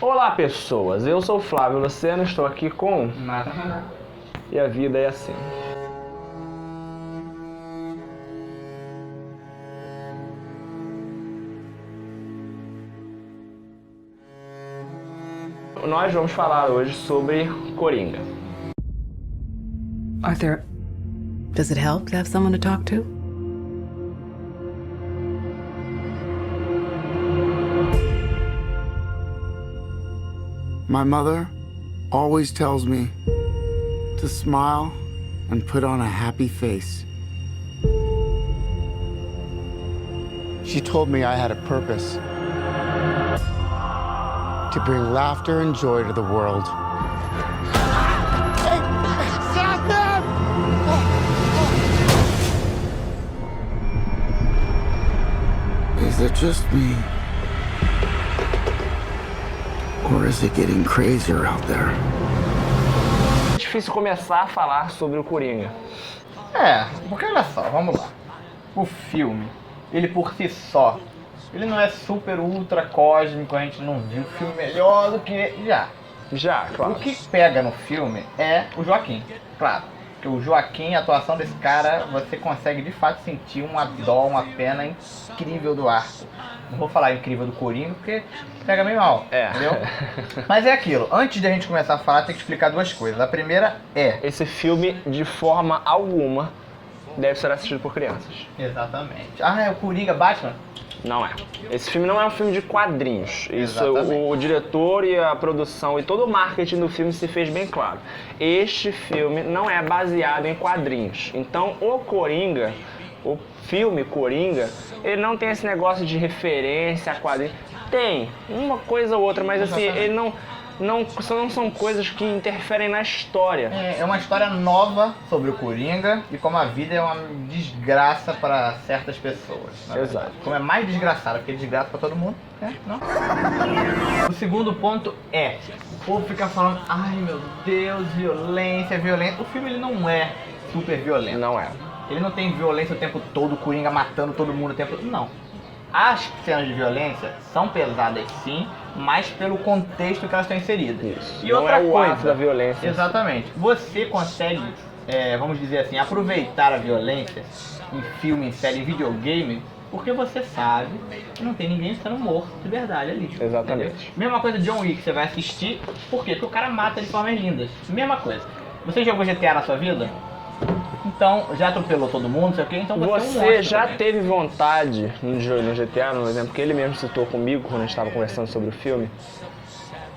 Olá pessoas, eu sou o Flávio Luceno, estou aqui com... Nada. E a vida é assim. Nós vamos falar hoje sobre Coringa. Arthur, does it help to have someone to talk to? My mother always tells me to smile and put on a happy face. She told me I had a purpose to bring laughter and joy to the world. Hey, stop them! Is it just me? Or is it getting crazier out there? É difícil começar a falar sobre o Coringa. Porque olha só, vamos lá. O filme, ele por si só, ele não é super ultra cósmico, a gente não viu filme melhor do que já. Claro. O que pega no filme é o Joaquim, claro. Porque o Joaquim, a atuação desse cara, você consegue de fato sentir uma dó, uma pena incrível do Arthur. Não vou falar incrível do Coringa, porque pega meio mal, entendeu? Mas é aquilo, antes de a gente começar a falar, tem que explicar duas coisas. A primeira é... Esse filme, de forma alguma, deve ser assistido por crianças. Exatamente. Ah, é o Coringa Batman? Não é. Esse filme não é um filme de quadrinhos. Isso, Exatamente. o diretor e a produção e todo o marketing do filme se fez bem claro. Este filme não é baseado em quadrinhos. Então, o Coringa, o filme Coringa, ele não tem esse negócio de referência a quadrinhos. Tem uma coisa ou outra, mas assim, ele não são coisas que interferem na história. É uma história nova sobre o Coringa e como a vida é uma desgraça para certas pessoas. Exato. Como é mais desgraçada, porque é desgraça para todo mundo, né? Não? O segundo ponto é, o povo fica falando, ai meu Deus, violência. O filme ele não é super violento. Não é. Ele não tem violência o tempo todo, o Coringa matando todo mundo o tempo todo. Não. As cenas de violência são pesadas sim, mas pelo contexto que elas estão inseridas. Isso. E Não outra é o coisa ato da violência. Exatamente. Você consegue, vamos dizer assim, aproveitar a violência em filme, em série, em videogame, porque você sabe que não tem ninguém sendo morto de verdade ali. Exatamente. Entendeu? Mesma coisa de John Wick, você vai assistir, por quê? Porque o cara mata de formas lindas. Mesma coisa. Você jogou GTA na sua vida? Então, já atropelou todo mundo, sei o quê, então você é um monstro já também. teve vontade no GTA, no exemplo que ele mesmo citou comigo quando a gente estava conversando sobre o filme?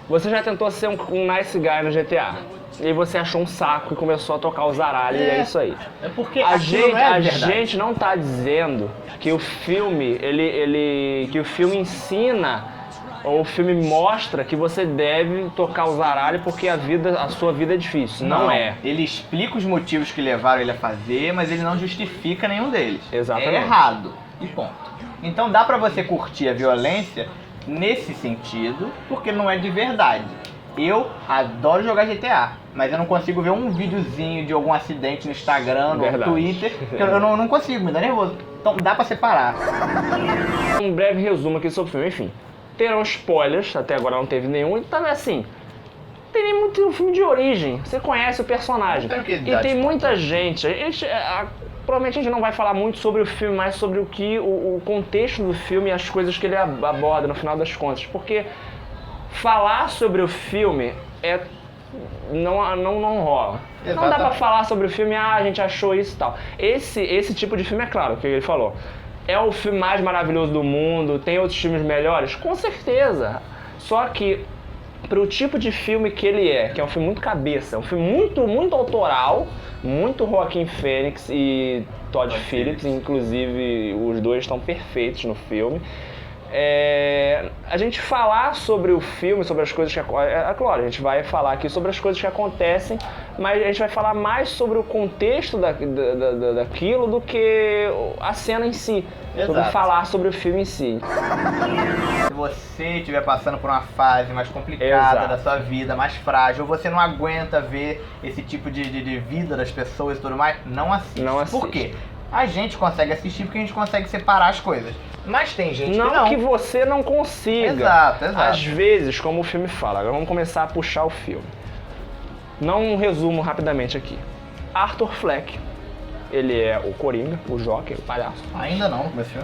Você já tentou ser um nice guy no GTA? E aí você achou um saco e começou a tocar o zaralho e é isso aí. É porque A verdade. gente não tá dizendo que o filme, que o filme ensina ou o filme mostra que você deve tocar o zaralho porque a sua vida é difícil. Não é. Ele explica os motivos que levaram ele a fazer, mas ele não justifica nenhum deles. Exatamente. É errado. E ponto. Então dá pra você curtir a violência nesse sentido, porque não é de verdade. Eu adoro jogar GTA, mas eu não consigo ver um videozinho de algum acidente no Instagram, no Verdade. Twitter, que eu não consigo, me dá nervoso. Então dá pra separar. Um breve resumo aqui sobre o filme, enfim. Terão spoilers, até agora não teve nenhum, então é assim, tem nem muito filme de origem, você conhece o personagem. Não tem o que E dar tem spoiler. muita gente, provavelmente a gente não vai falar muito sobre o filme, mas sobre o contexto do filme e as coisas que ele aborda no final das contas, porque falar sobre o filme não rola. Não dá Exatamente. pra falar sobre o filme, a gente achou isso e tal. Esse tipo de filme é claro, o que ele falou. É o filme mais maravilhoso do mundo, tem outros filmes melhores? Com certeza. Só que, pro tipo de filme que ele que é um filme muito cabeça, um filme muito, muito autoral, muito Joaquin Phoenix e Todd Phillips, inclusive os dois estão perfeitos no filme. A gente falar sobre o filme, sobre as coisas que claro, a gente vai falar aqui sobre as coisas que acontecem, mas a gente vai falar mais sobre o contexto daquilo do que a cena em si, sobre Exato. falar sobre o filme em si. Se você estiver passando por uma fase mais complicada Exato. da sua vida, mais frágil, ou você não aguenta ver esse tipo de vida das pessoas e tudo mais, não assista. Não assista. Por quê? A gente consegue assistir porque a gente consegue separar as coisas. Mas tem gente que não. Não que você não consiga. Exato. Às vezes, como o filme fala, agora vamos começar a puxar o filme. Não um resumo rapidamente aqui. Arthur Fleck, ele é o Coringa, o Joker, o palhaço. Ainda não, começou.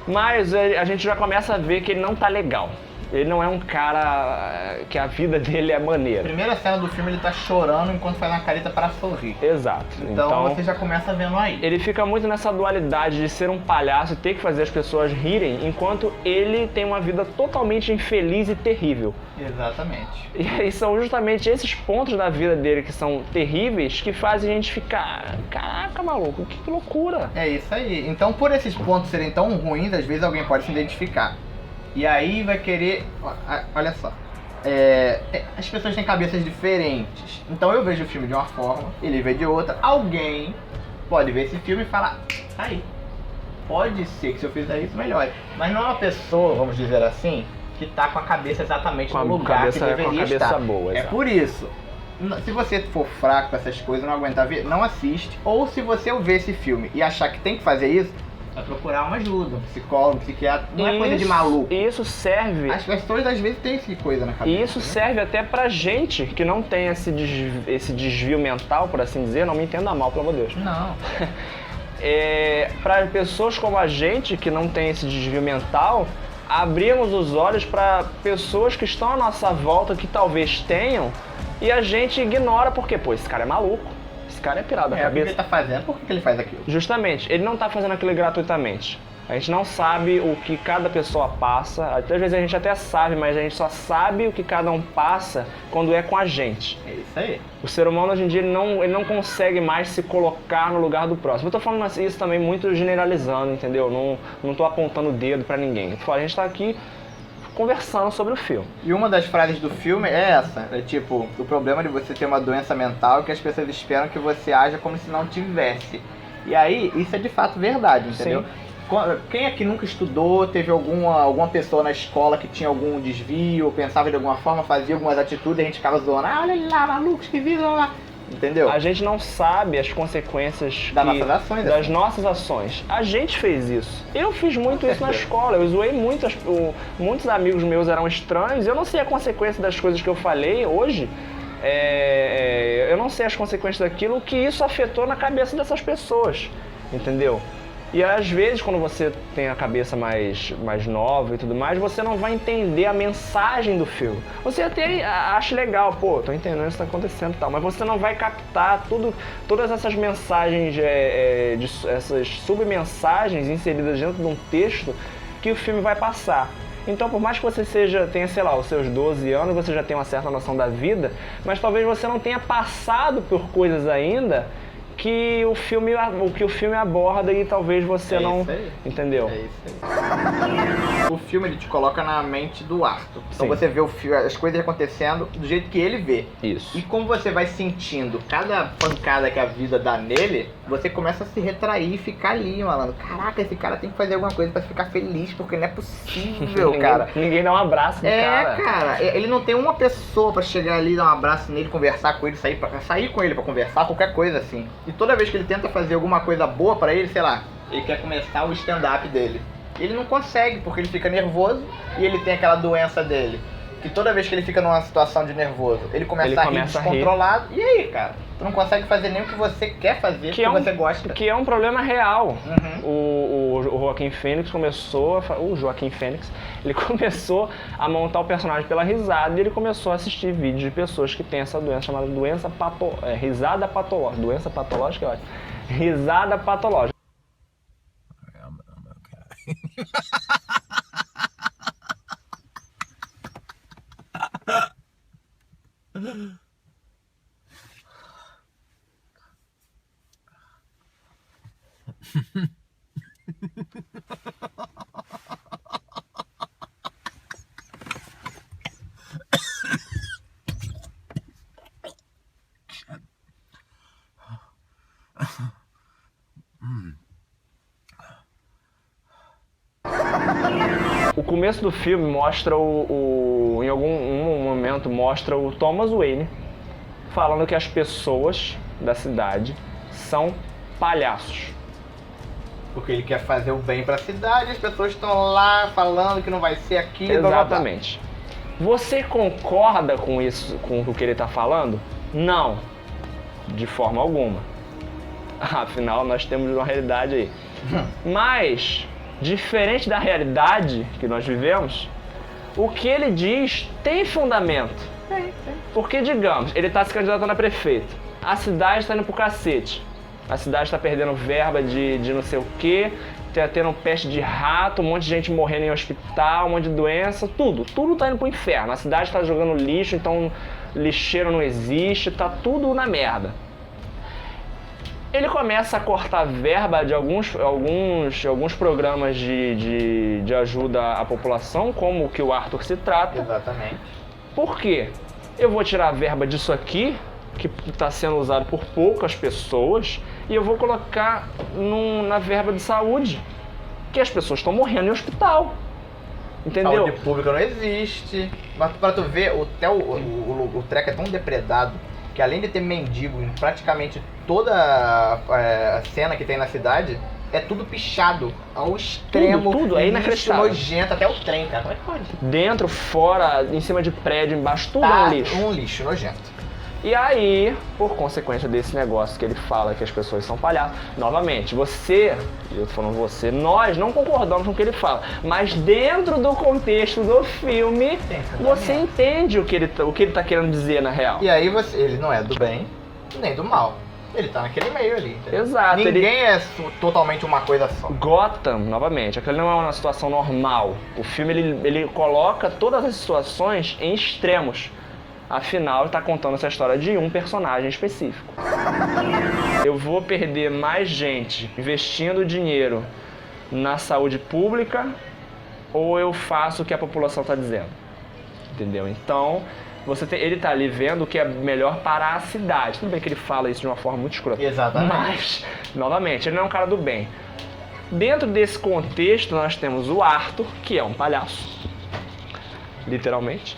Mas a gente já começa a ver que ele não tá legal. Ele não é um cara que a vida dele é maneira. Primeira cena do filme ele tá chorando enquanto faz uma careta para sorrir. Exato. Então você já começa vendo aí. Ele fica muito nessa dualidade de ser um palhaço e ter que fazer as pessoas rirem, enquanto ele tem uma vida totalmente infeliz e terrível. Exatamente. E aí são justamente esses pontos da vida dele que são terríveis que fazem a gente ficar, caraca, maluco, que loucura. É isso aí. Então por esses pontos serem tão ruins, às vezes alguém pode se identificar. E aí vai querer... Olha só. As pessoas têm cabeças diferentes. Então eu vejo o filme de uma forma, ele vê de outra. Alguém pode ver esse filme e falar, tá aí. Pode ser que se eu fizer isso, melhore. Mas não é uma pessoa, vamos dizer assim, que tá com a cabeça exatamente no lugar que deveria estar. Boa, é por isso. Se você for fraco com essas coisas, não aguentar ver, não assiste. Ou se você ver esse filme e achar que tem que fazer isso, vai procurar uma ajuda, um psicólogo, um psiquiatra, não é coisa de maluco. Isso serve... As pessoas às vezes têm essa coisa na cabeça. E isso serve até pra gente que não tem esse desvio mental, por assim dizer, não me entenda mal, pelo amor de Deus. Não. Para pessoas como a gente que não tem esse desvio mental, abrirmos os olhos para pessoas que estão à nossa volta que talvez tenham e a gente ignora porque, pô, esse cara é maluco. Esse cara é pirado da cabeça. O que ele tá fazendo? Por que ele faz aquilo? Justamente, ele não tá fazendo aquilo gratuitamente. A gente não sabe o que cada pessoa passa. Às vezes a gente até sabe, mas a gente só sabe o que cada um passa quando é com a gente. É isso aí. O ser humano hoje em dia ele não consegue mais se colocar no lugar do próximo. Eu tô falando isso também muito generalizando, entendeu? Não tô apontando o dedo pra ninguém. A gente tá aqui conversando sobre o filme. E uma das frases do filme é essa, é tipo, o problema de você ter uma doença mental é que as pessoas esperam que você haja como se não tivesse. E aí, isso é de fato verdade, entendeu? Sim. Quem aqui nunca estudou, teve alguma pessoa na escola que tinha algum desvio, pensava de alguma forma, fazia algumas atitudes e a gente ficava zoando, olha ele lá, maluco, esquisito, lá. Entendeu? A gente não sabe as consequências das nossas ações. A gente fez isso. Eu fiz muito isso na escola. Eu zoei muito. Muitos amigos meus eram estranhos. Eu não sei a consequência das coisas que eu falei hoje. Eu não sei as consequências daquilo que isso afetou na cabeça dessas pessoas. Entendeu? E às vezes, quando você tem a cabeça mais nova e tudo mais, você não vai entender a mensagem do filme. Você até acha legal, pô, tô entendendo o que tá acontecendo e tal, mas você não vai captar todas essas mensagens, essas submensagens inseridas dentro de um texto que o filme vai passar. Então, por mais que você tenha, sei lá, os seus 12 anos, você já tem uma certa noção da vida, mas talvez você não tenha passado por coisas ainda que o filme aborda e talvez você não... Entendeu? É isso aí. O filme ele te coloca na mente do Arthur. Então você vê as coisas acontecendo do jeito que ele vê. Isso. E como você vai sentindo cada pancada que a vida dá nele, você começa a se retrair e ficar ali, malandro. Caraca, esse cara tem que fazer alguma coisa pra ficar feliz, porque não é possível, cara. Ninguém dá um abraço no cara. Cara. Ele não tem uma pessoa pra chegar ali, dar um abraço nele, conversar com ele, sair com ele pra conversar, qualquer coisa assim. E toda vez que ele tenta fazer alguma coisa boa pra ele, sei lá, ele quer começar o stand-up dele. Ele não consegue, porque ele fica nervoso e ele tem aquela doença dele. Que toda vez que ele fica numa situação de nervoso, ele começa a rir descontrolado. E aí, cara? Tu não consegue fazer nem o que você quer fazer, que você gosta. Que é um problema real. O Joaquim Fênix ele começou a montar o personagem pela risada e ele começou a assistir vídeos de pessoas que têm essa doença chamada risada patológica. Doença patológica, eu acho. Risada patológica. O começo do filme mostra em algum momento mostra o Thomas Wayne falando que as pessoas da cidade são palhaços. Porque ele quer fazer o bem pra cidade, as pessoas estão lá falando que não vai ser aquilo. Exatamente. Você concorda com isso, com o que ele tá falando? Não. De forma alguma. Afinal, nós temos uma realidade aí. Mas, diferente da realidade que nós vivemos, o que ele diz tem fundamento. Porque, digamos, ele tá se candidatando a prefeito. A cidade tá indo pro cacete. A cidade tá perdendo verba de não sei o quê, tá tendo peste de rato, um monte de gente morrendo em hospital, um monte de doença, tudo tá indo pro inferno. A cidade tá jogando lixo, então lixeiro não existe, tá tudo na merda. Ele começa a cortar verba de alguns programas de ajuda à população, como o que o Arthur se trata. Exatamente. Por quê? Eu vou tirar a verba disso aqui, que está sendo usado por poucas pessoas, e eu vou colocar na verba de saúde, que as pessoas estão morrendo em hospital. Entendeu? Saúde pública não existe. Mas pra tu ver, o treco é tão depredado que além de ter mendigo em praticamente toda a cena que tem na cidade, é tudo pichado ao extremo. Tudo, é inacreditável. Nojento, até o trem, cara. Como é que pode? Dentro, fora, em cima de prédio, embaixo, tudo é um lixo. Um lixo nojento. E aí, por consequência desse negócio que ele fala que as pessoas são palhaços, novamente, eu tô falando você, nós não concordamos com o que ele fala, mas dentro do contexto do filme, você entende o que ele tá querendo dizer na real. E aí ele não é do bem, nem do mal. Ele tá naquele meio ali, entendeu? Exato. Ninguém é totalmente uma coisa só. Gotham, novamente, aquilo não é uma situação normal. O filme, ele coloca todas as situações em extremos. Afinal, está contando essa história de um personagem específico. Eu vou perder mais gente investindo dinheiro na saúde pública ou eu faço o que a população está dizendo? Entendeu? Então, ele está ali vendo o que é melhor para a cidade. Tudo bem que ele fala isso de uma forma muito escrota. Exatamente. Mas, novamente, ele não é um cara do bem. Dentro desse contexto, nós temos o Arthur, que é um palhaço. Literalmente.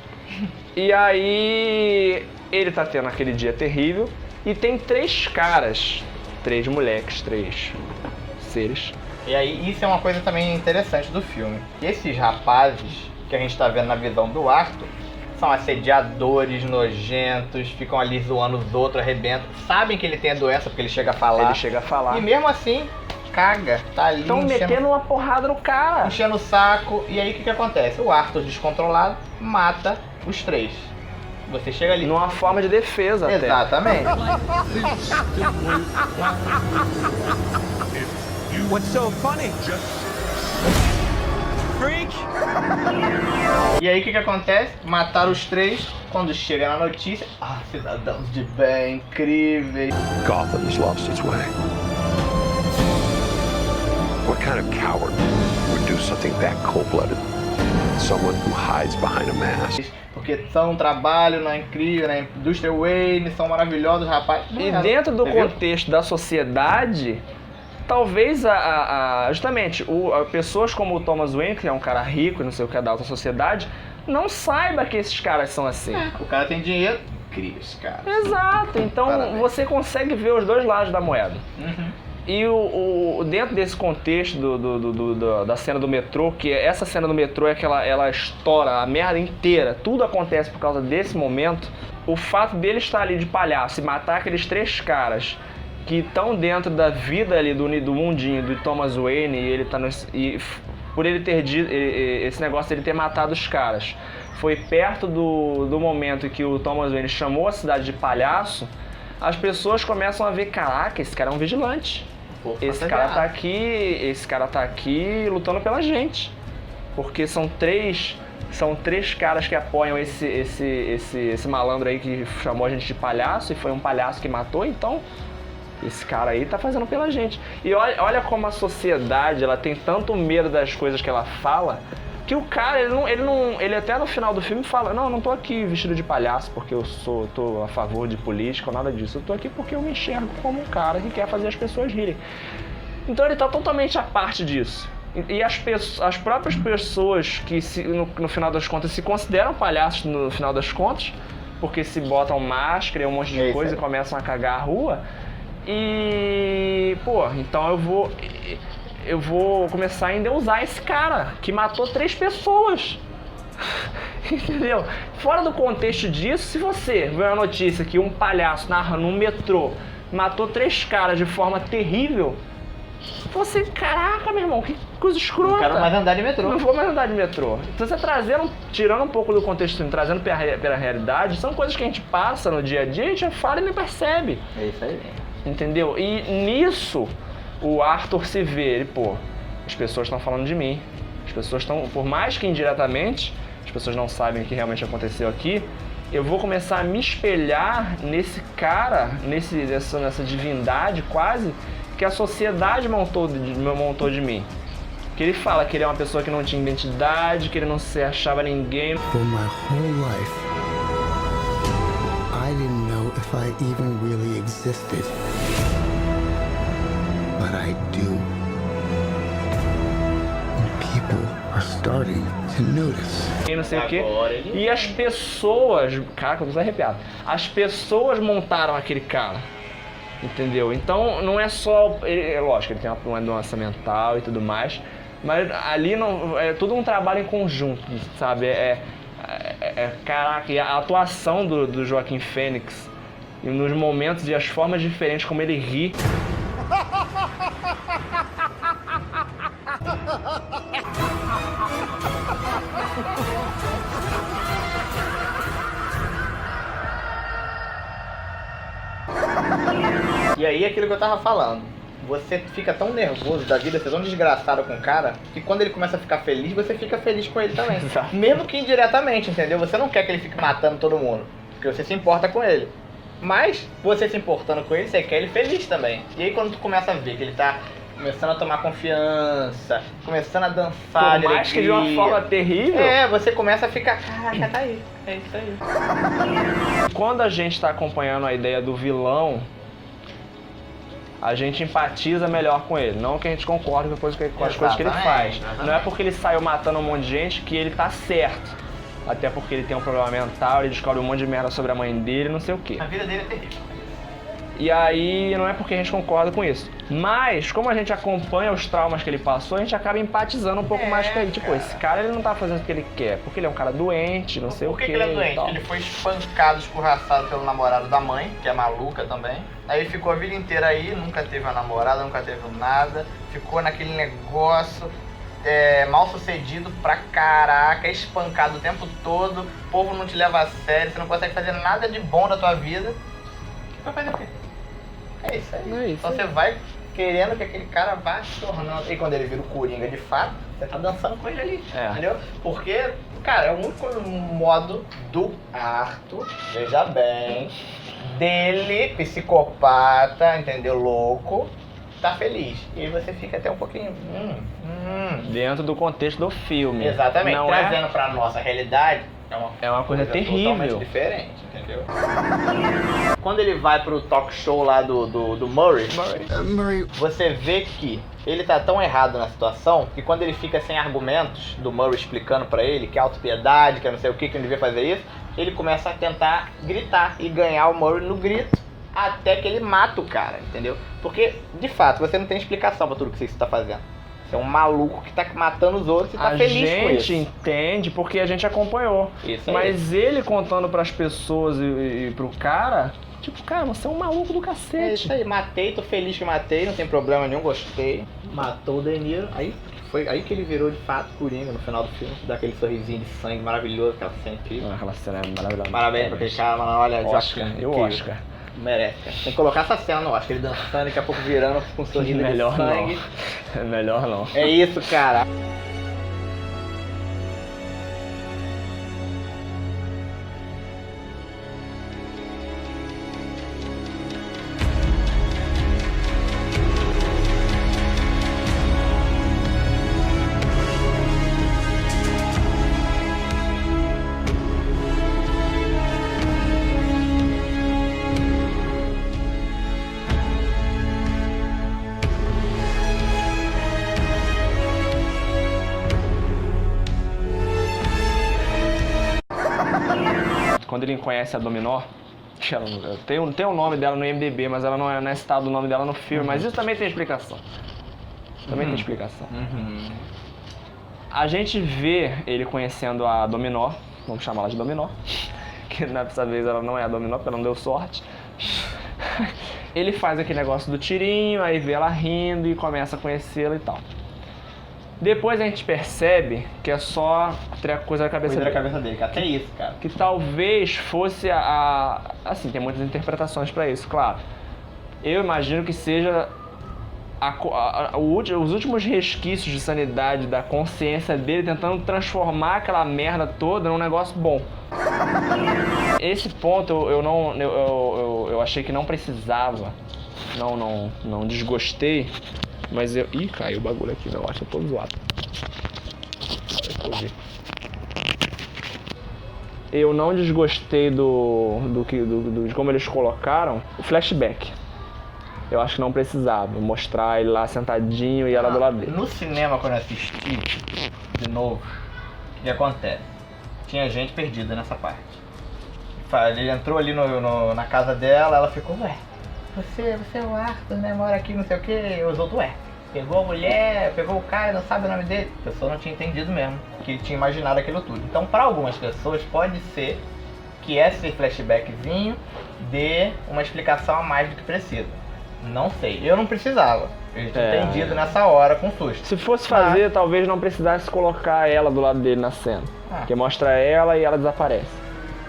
E aí, ele tá tendo aquele dia terrível e tem 3 caras, 3 moleques, 3 seres. E aí, isso é uma coisa também interessante do filme. Esses rapazes que a gente tá vendo na visão do Arthur são assediadores, nojentos, ficam ali zoando os outros, arrebentam. Sabem que ele tem a doença porque ele chega a falar. Ele chega a falar. E mesmo assim, caga, tá ali Estão metendo uma porrada no cara. enchendo o saco. E aí, o que acontece? O Arthur, descontrolado, mata os 3. Você chega ali. Numa forma de defesa até. Exatamente. What's so funny? Freak! E aí, o que acontece? Mataram os 3. Quando chega na notícia, cidadãos de bem, incríveis. Gotham's lost its way. What kind of coward would do something that cold-blooded? Someone who hides behind a mask. Porque são um trabalho na incrível, na indústria Wayne, são maravilhosos, rapaz. E dentro do contexto da sociedade, talvez justamente pessoas como o Thomas Wayne, que é um cara rico e não sei o que é da alta sociedade, não saiba que esses caras são assim. O cara tem dinheiro, cria esse cara. Exato, então Parabéns. você consegue ver os dois lados da moeda. Uhum. E dentro desse contexto da cena do metrô, que essa cena do metrô é que ela estoura a merda inteira, tudo acontece por causa desse momento, o fato dele estar ali de palhaço e matar aqueles 3 caras que estão dentro da vida ali do mundinho do Thomas Wayne, e ele tá por ele ter esse negócio de ele ter matado os caras, foi perto do momento em que o Thomas Wayne chamou a cidade de palhaço, as pessoas começam a ver, caraca, esse cara é um vigilante. Esse cara tá aqui lutando pela gente. Porque são três caras que apoiam esse malandro aí que chamou a gente de palhaço, e foi um palhaço que matou, então esse cara aí tá fazendo pela gente. E olha como a sociedade, ela tem tanto medo das coisas que ela fala, que o cara, ele até no final do filme fala, não, eu não tô aqui vestido de palhaço porque eu tô a favor de política ou nada disso, eu tô aqui porque eu me enxergo como um cara que quer fazer as pessoas rirem. Então ele tá totalmente à parte disso. E as próprias pessoas que no final das contas se consideram palhaços no final das contas, porque se botam máscara e um monte de coisa e começam a cagar a rua, e então eu vou... eu vou começar a endeusar esse cara que matou 3 pessoas. Entendeu? Fora do contexto disso, se você vê uma notícia que um palhaço narrando no metrô matou 3 caras de forma terrível, você, caraca, meu irmão, que coisa escrota. Não quero mais andar de metrô. Não vou mais andar de metrô. Então você tirando um pouco do contexto, trazendo pela realidade, são coisas que a gente passa no dia a dia, a gente fala e nem percebe. É isso aí. Entendeu? E nisso, o Arthur se vê, ele, pô, as pessoas estão falando de mim. As pessoas estão, por mais que indiretamente, as pessoas não sabem o que realmente aconteceu aqui, eu vou começar a me espelhar nesse cara, nessa divindade quase, que a sociedade montou de mim. Que ele fala que ele é uma pessoa que não tinha identidade, que ele não se achava ninguém. For my whole life, I didn't know if I even really existed. But I do. And people are starting to notice. E não sei o quê. Agora ele- E as pessoas... Cara, eu tô arrepiado. As pessoas montaram aquele cara. Entendeu? Então não é só... É lógico, ele tem uma doença mental e tudo mais. Mas ali não, é tudo um trabalho em conjunto, sabe? Caraca, e a atuação do Joaquim Fênix, e nos momentos e as formas diferentes como ele ri. E aí, aquilo que eu tava falando. Você fica tão nervoso da vida, você é tão desgraçado com o cara, que quando ele começa a ficar feliz, você fica feliz com ele também. Exato. Mesmo que indiretamente, entendeu? Você não quer que ele fique matando todo mundo, porque você se importa com ele. Mas, você se importando com ele, você quer ele feliz também. E aí, quando tu começa a ver que ele tá começando a tomar confiança, começando a dançar, Por mais que de uma forma terrível. você começa a ficar, caraca, tá aí, é isso aí. Quando a gente tá acompanhando a ideia do vilão, a gente empatiza melhor com ele. Não que a gente concorde com as coisas que ele faz. Exatamente. Não é porque ele saiu matando um monte de gente que ele tá certo. Até porque ele tem um problema mental, ele descobre um monte de merda sobre a mãe dele, não sei o quê. A vida dele é terrível. E aí, não é porque a gente concorda com isso. Mas, como a gente acompanha os traumas que ele passou, a gente acaba empatizando um pouco mais com ele. Tipo, cara. esse cara ele não tá fazendo o que ele quer, porque ele é um cara doente, não sei Por o que quê. que ele é e doente? tal. Ele foi espancado, escorraçado pelo namorado da mãe, que é maluca também. Aí ficou a vida inteira aí, nunca teve uma namorada, nunca teve nada. Ficou naquele negócio, mal sucedido pra caraca, espancado o tempo todo. O povo não te leva a sério, você não consegue fazer nada de bom da tua vida. Vai fazer o quê? É isso aí. É isso Então aí. você vai querendo que aquele cara vá se tornando. E quando ele vira o Coringa de fato, você tá dançando com ele ali. É. Entendeu? Porque, cara, é o único modo do Arthur, veja bem, dele, psicopata, entendeu? Louco, tá feliz. E aí você fica até um pouquinho. Dentro do contexto do filme. Exatamente. Não Trazendo pra nossa realidade, é uma coisa terrível. totalmente diferente, entendeu? Quando ele vai pro talk show lá do Murray, Murray, você vê que ele tá tão errado na situação que quando ele fica sem argumentos, do Murray explicando pra ele que é autopiedade, que é não sei o que não devia fazer isso, ele começa a tentar gritar e ganhar o Murray no grito até que ele mata o cara, entendeu? Porque, de fato, você não tem explicação pra tudo que você está fazendo. Você é um maluco que tá matando os outros e tá feliz com A isso. gente entende porque a gente acompanhou. Isso aí. Mas ele contando pras pessoas e pro cara, tipo, cara, você é um maluco do É cacete. isso aí, matei, tô feliz que matei, não tem problema nenhum, gostei. Matou o De Niro, aí foi aí que ele virou de fato Coringa no final do filme, dá aquele sorrisinho de sangue maravilhoso, aquela cena incrível. Aquela cena é maravilhosa. Parabéns pra aquele cara, mano, olha, Oscar, Joaquim, e o incrível. Oscar. Merece, cara. Tem que colocar essa cena no Oscar, ele dançando, daqui a pouco virando com um sorriso de Melhor sangue. não. Melhor não. É isso, cara. Quando ele conhece a Dominó, que ela, tem o nome dela no IMDb, mas ela não é citado o nome dela no filme, mas isso também tem explicação. Também tem explicação. A gente vê ele conhecendo a Dominó, vamos chamar ela de Dominó, que dessa vez ela não é a Dominó, porque ela não deu sorte. Ele faz aquele negócio do tirinho, aí vê ela rindo e começa a conhecê-la e tal. Depois a gente percebe que é só coisa da cabeça dele. Que até isso, cara. Que talvez fosse assim, tem muitas interpretações pra isso, claro. Eu imagino que seja os últimos resquícios de sanidade da consciência dele tentando transformar aquela merda toda num negócio bom. Esse ponto eu achei que não precisava, não desgostei, mas eu... Ih, caiu o bagulho aqui, eu acho que eu tô zoado. Eu não desgostei de como eles colocaram o flashback. Eu acho que não precisava mostrar ele lá sentadinho e ela do lado dele. No cinema, quando eu assisti de novo, o que acontece? Tinha gente perdida nessa parte. Ele entrou ali na casa dela, ela ficou, ué, você é o Arthur, né? Mora aqui, não sei o que. Os outros, ué, pegou a mulher, pegou o cara, não sabe o nome dele. A pessoa não tinha entendido mesmo, que ele tinha imaginado aquilo tudo. Então, para algumas pessoas, pode ser que esse flashbackzinho dê uma explicação a mais do que precisa. Não sei, eu não precisava. Eu tinha entendido nessa hora com susto. Se fosse fazer, talvez não precisasse colocar ela do lado dele na cena. Porque mostra ela e ela desaparece.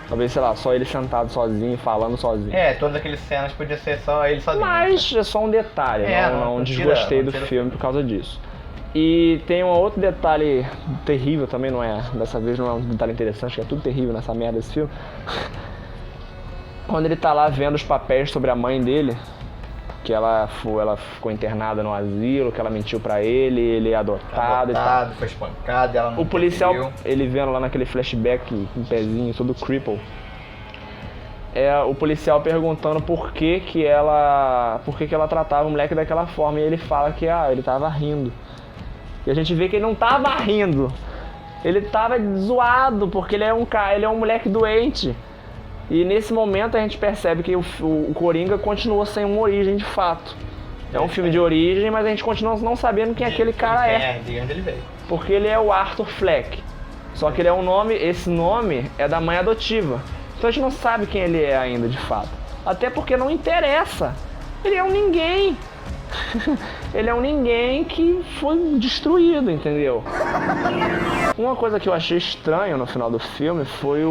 Talvez, sei lá, só ele sentado sozinho, falando sozinho. Todas aquelas cenas podiam ser só ele sozinho. Mas é só um detalhe, não desgostei do filme por causa disso. E tem um outro detalhe terrível também, não é? Dessa vez não é um detalhe interessante, que é tudo terrível nessa merda desse filme. Quando ele tá lá vendo os papéis sobre a mãe dele, que ela ficou internada no asilo, que ela mentiu pra ele é adotado e tal. Foi espancado, ela não O policial, conseguiu. ele vendo lá naquele flashback, um pezinho todo cripple, o policial perguntando por que ela tratava o moleque daquela forma, e ele fala que ele tava rindo. E a gente vê que ele não tava rindo, ele tava zoado, porque ele é um moleque doente. E nesse momento a gente percebe que o Coringa continua sem uma origem de fato. É um filme de origem, mas a gente continua não sabendo quem aquele cara é. De onde ele veio. Porque ele é o Arthur Fleck. Só que ele é esse nome é da mãe adotiva. Então a gente não sabe quem ele é ainda de fato. Até porque não interessa. Ele é um ninguém. Ele é um ninguém que foi destruído, entendeu? Uma coisa que eu achei estranho no final do filme foi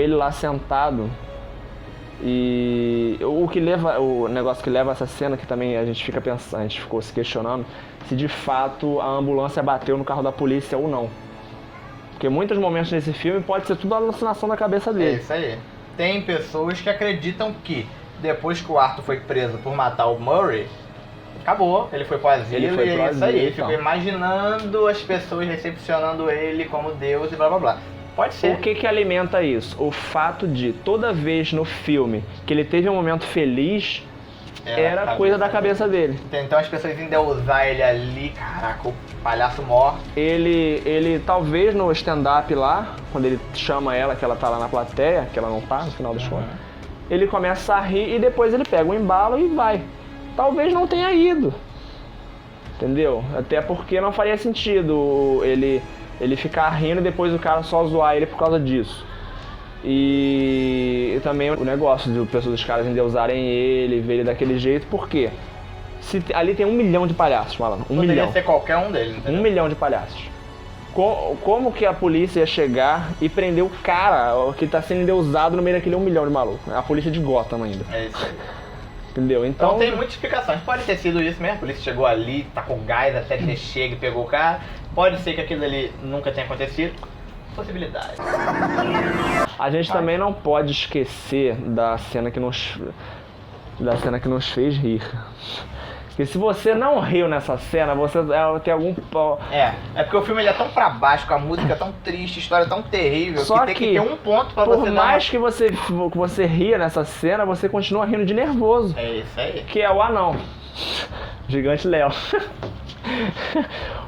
ele lá sentado e o negócio que leva a essa cena, que também a gente fica pensando, a gente ficou se questionando se de fato a ambulância bateu no carro da polícia ou não. Porque em muitos momentos nesse filme pode ser tudo alucinação da cabeça dele. É isso aí. Tem pessoas que acreditam que depois que o Arthur foi preso por matar o Murray, acabou, ele foi pro asilo e é isso aí. Ele ficou imaginando as pessoas recepcionando ele como Deus e blá blá blá. Pode ser. O que alimenta isso? O fato de toda vez no filme que ele teve um momento feliz, era coisa da cabeça dele. Então as pessoas endeusar ele ali, caraca, o palhaço morto. Ele talvez no stand-up lá, quando ele chama ela, que ela tá lá na plateia, que ela não tá no final das contas, ele começa a rir e depois ele pega o embalo e vai. Talvez não tenha ido. Entendeu? Até porque não faria sentido ele ficar rindo e depois o cara só zoar ele por causa disso. E também o negócio dos caras endeusarem ele, ver ele daquele jeito, por quê? Ali tem 1 milhão de palhaços, malandro. 1 milhão. Poderia ser qualquer um deles, entendeu? 1 milhão de palhaços. Como que a polícia ia chegar e prender o cara que tá sendo endeusado no meio daquele 1 milhão de malucos? A polícia de Gotham ainda. É isso aí. Entendeu? Então tem muitas explicações. Pode ter sido isso mesmo, a polícia chegou ali, tá com gás até que chega e pegou o cara. Pode ser que aquilo ali nunca tenha acontecido. Possibilidade. A gente também não pode esquecer da cena que nos fez rir. Porque se você não riu nessa cena, você tem algum... É porque o filme ele é tão pra baixo, com a música tão triste, a história tão terrível, só que tem que ter um ponto pra você dar... Por mais que você ria nessa cena, você continua rindo de nervoso. É isso aí. Que é o anão. Gigante Léo.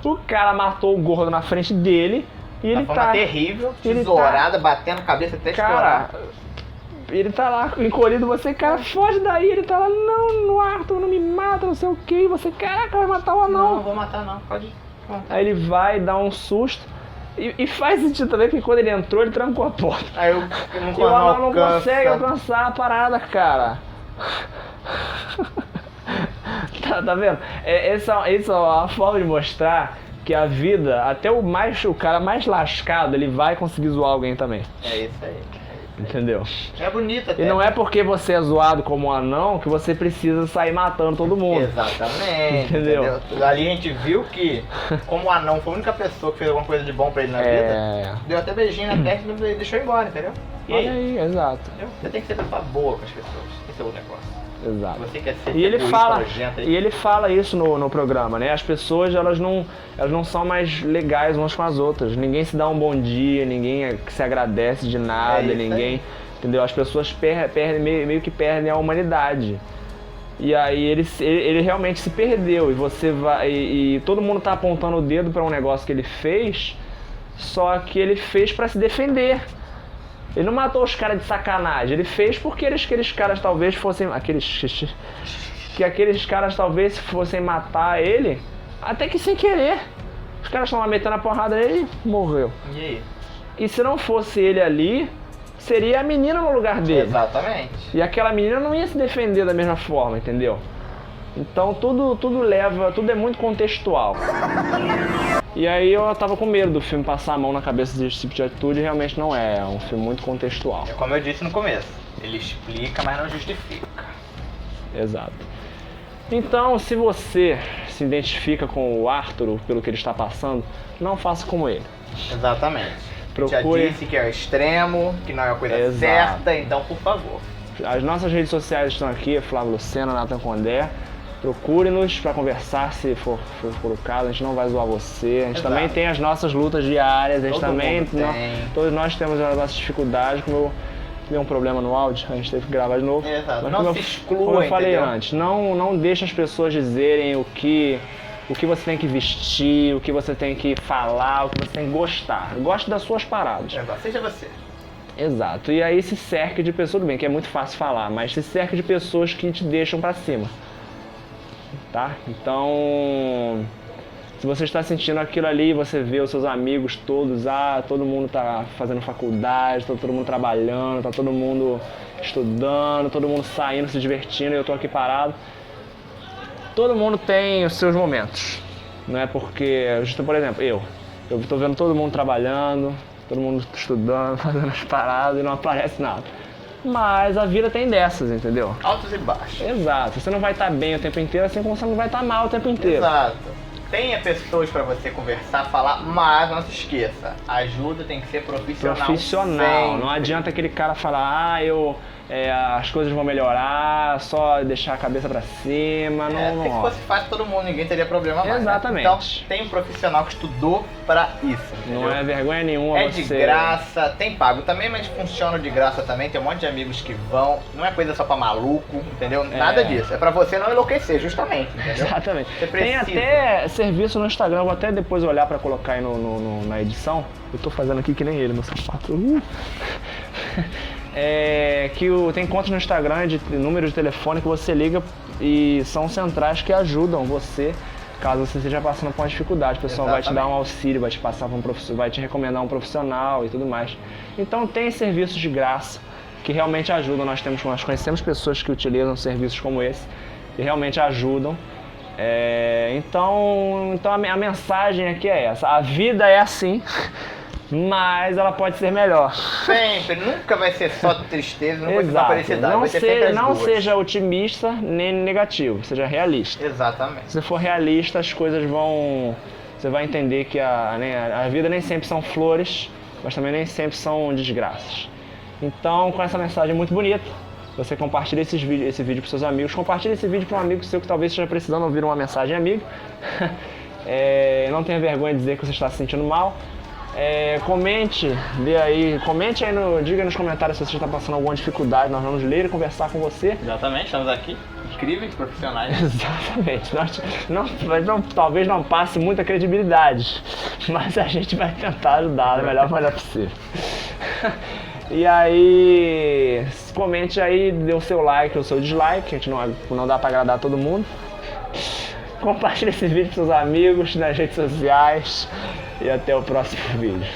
O cara matou o gordo na frente dele e ele tá... terrível, tesourada, batendo a cabeça até estourar. Ele tá lá encolhido, você, cara, foge daí. Ele tá lá, não, Arthur, não me mata, não sei o que. Você, caraca, vai matar o anão. Não vou matar não, pode matar. Aí ele vai, dá um susto. E faz sentido também, porque quando ele entrou, ele trancou a porta. Aí eu E o anão não consegue alcançar a parada, cara. tá vendo? Essa é a forma de mostrar que a vida, até o cara mais lascado, ele vai conseguir zoar alguém também. É isso aí. Entendeu? É bonito até. E não é porque você é zoado como um anão que você precisa sair matando todo mundo. Exatamente. Entendeu? Ali a gente viu que, como o anão foi a única pessoa que fez alguma coisa de bom pra ele na vida, deu até beijinho na testa e deixou embora, entendeu? E Olha aí, exato. Entendeu? Você tem que ser pessoa boa com as pessoas. Esse é o negócio. Exato. Você quer ser E ele fala, nojento, e ele fala isso no programa, né? As pessoas, elas não são mais legais umas com as outras. Ninguém se dá um bom dia, ninguém se agradece de nada, ninguém... Entendeu? As pessoas meio que perdem a humanidade. E aí ele realmente se perdeu. E você vai. E todo mundo tá apontando o dedo para um negócio que ele fez, só que ele fez para se defender. Ele não matou os caras de sacanagem, ele fez porque aqueles caras talvez fossem. Aqueles caras talvez fossem matar ele, até que sem querer. Os caras estavam metendo a porrada nele e morreu. E aí? E se não fosse ele ali, seria a menina no lugar dele. Exatamente. E aquela menina não ia se defender da mesma forma, entendeu? Então tudo é muito contextual. E aí eu tava com medo do filme passar a mão na cabeça desse tipo de atitude, e realmente não é. É um filme muito contextual. É como eu disse no começo, ele explica, mas não justifica. Exato. Então, se você se identifica com o Arthur pelo que ele está passando, não faça como ele. Exatamente. Procure... Já disse que é o extremo, que não é a coisa certa, então por favor. As nossas redes sociais estão aqui, Flávio Lucena, Nathan Condé. Procure-nos para conversar se for o caso, a gente não vai zoar você. A gente também tem as nossas lutas diárias, a gente todos nós temos as nossas dificuldades, como eu dei um problema no áudio, a gente teve que gravar de novo. Exato. Mas não se exclua, como eu falei entendeu? antes, não deixe as pessoas dizerem o que você tem que vestir, o que você tem que falar, o que você tem que gostar. Goste das suas paradas. Exato. Seja você. Exato. E aí se cerque de pessoas, tudo bem, que é muito fácil falar, mas se cerque de pessoas que te deixam pra cima. Tá? Então, se você está sentindo aquilo ali, você vê os seus amigos todos, todo mundo tá fazendo faculdade, tá todo mundo trabalhando, tá todo mundo estudando, todo mundo saindo, se divertindo, e eu tô aqui parado. Todo mundo tem os seus momentos, não é porque, por exemplo, eu tô vendo todo mundo trabalhando, todo mundo estudando, fazendo as paradas e não aparece nada. Mas a vida tem dessas, entendeu? Altos e baixos. Exato. Você não vai estar bem o tempo inteiro, assim como você não vai estar mal o tempo inteiro. Exato. Tenha pessoas para você conversar, falar, mas não se esqueça. A ajuda tem que ser profissional. Profissional. Não adianta aquele cara falar, as coisas vão melhorar, só deixar a cabeça pra cima. Se fosse fácil todo mundo, ninguém teria problema mais. Exatamente. Né? Então tem um profissional que estudou pra isso. Entendeu? Não é vergonha nenhuma É você... de graça, tem pago também, mas funciona de graça também. Tem um monte de amigos que vão. Não é coisa só pra maluco, entendeu? Nada disso. É pra você não enlouquecer, justamente. Entendeu? Exatamente. Você precisa. Tem até serviço no Instagram, vou até depois olhar pra colocar aí na edição. Eu tô fazendo aqui que nem ele, meu sapato. Tem contas no Instagram de número de telefone que você liga e são centrais que ajudam você caso você esteja passando por uma dificuldade. O pessoal vai te dar um auxílio, vai te passar para um profissional, vai te recomendar um profissional e tudo mais. Então tem serviços de graça que realmente ajudam. Nós conhecemos pessoas que utilizam serviços como esse e realmente ajudam. Então a mensagem aqui é essa: a vida é assim. Mas ela pode ser melhor. Sempre, nunca vai ser só tristeza, nunca vai ser só felicidade. Não seja otimista nem negativo, seja realista. Exatamente. Se for realista, as coisas vão... Você vai entender que a vida nem sempre são flores, mas também nem sempre são desgraças. Então, com essa mensagem muito bonita, você compartilha esse vídeo para seus amigos, compartilha esse vídeo para um amigo seu que talvez esteja precisando ouvir uma mensagem amiga. Não tenha vergonha de dizer que você está se sentindo mal. Comente aí, diga nos comentários se você está passando alguma dificuldade, nós vamos ler e conversar com você. Exatamente, estamos aqui, incríveis profissionais. Exatamente, talvez não passe muita credibilidade, mas a gente vai tentar ajudar da melhor maneira possível. E aí, Comente aí, dê o seu like ou o seu dislike, a gente não dá pra agradar todo mundo. Compartilhe esse vídeo com seus amigos nas redes sociais e até o próximo vídeo.